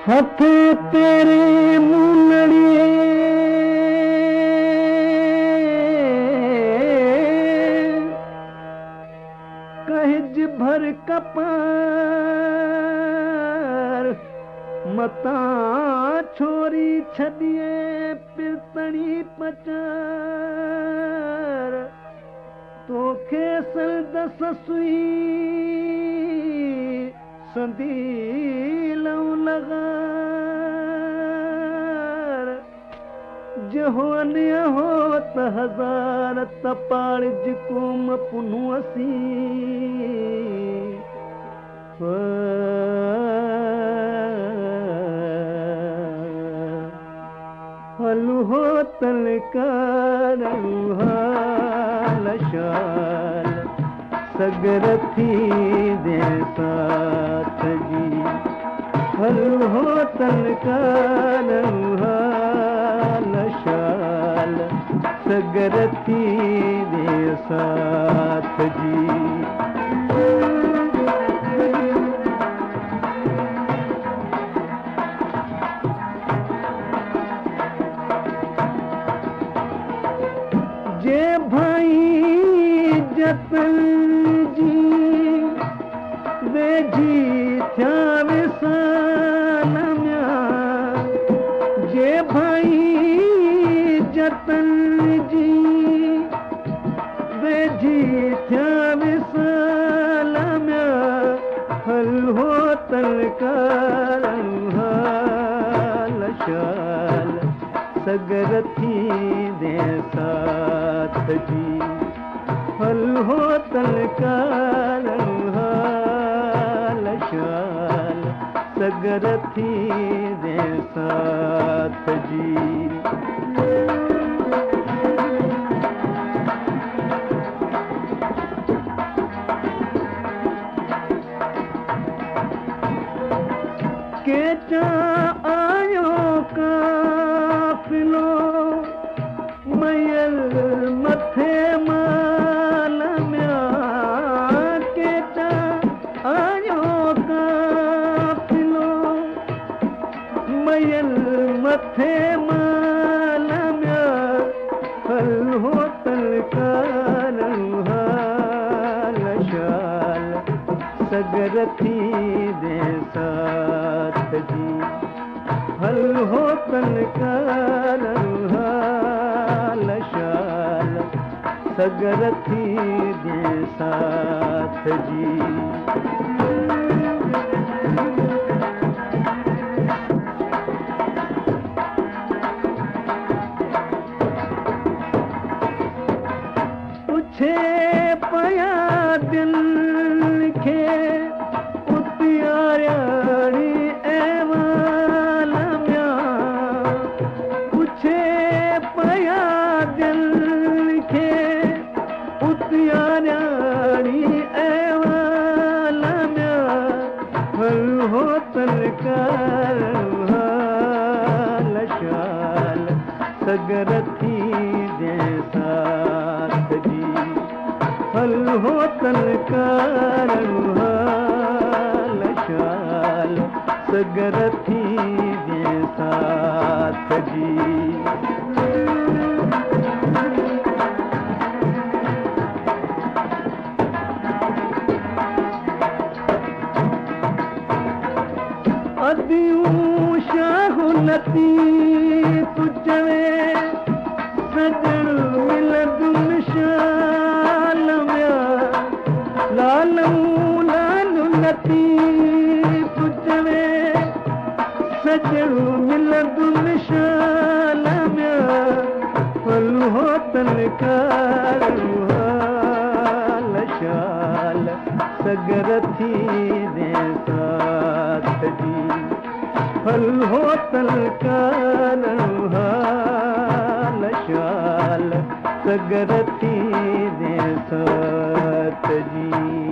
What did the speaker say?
हथ तेरे मुनड़िए कहज भर कपार मता छोरी छदिए पिरतणी पचार तोखे संदस सुई संदीलौ लगार जहो अन्य हो त हजार तपाड़ जिकुम पुनु असी हलु हो तलकार हाल शाल सगर थी दे साथ जी हलु हो तलकार हाल शाल सगर थी दे साथ जी जे भाई जतन जी वेझी थिया विसाल म्या जे भाई जतन जी वेझी थिया विसाल म्या हल हो तलकार हाल शाल सगर थी दे साथ जी हल हो तलकार हाल शाल सगर थी दे साथ जी केचा आयो काफिलो मयल मथे माल म्या केचा आयो काफिलो मयल मथे माल म्या हल हो तलकार हाल शाल सगर थी दे साथ जी हल हो तलकार हाल शाल सगर थी दे साथ जी पुछे पया दिल खे उतियारी एवाल म्या पुछे पया दिल खे उतियारी एवाल म्या हल हो तलकार हाल शाल सगर थी दे साथ जी हल हो तलकार हाल शाल सगर थी दे साथ जी अदियूं शाहुलती तुझवे सजण मिलंदुम शाल म्या लालूं लालुलती तुझवे सजण मिलंदुम शाल म्या हल हो तलकार हाल शाल सगर थी दे साथ जी हल हो तलकार हाल शाल सगर थी दे साथ जी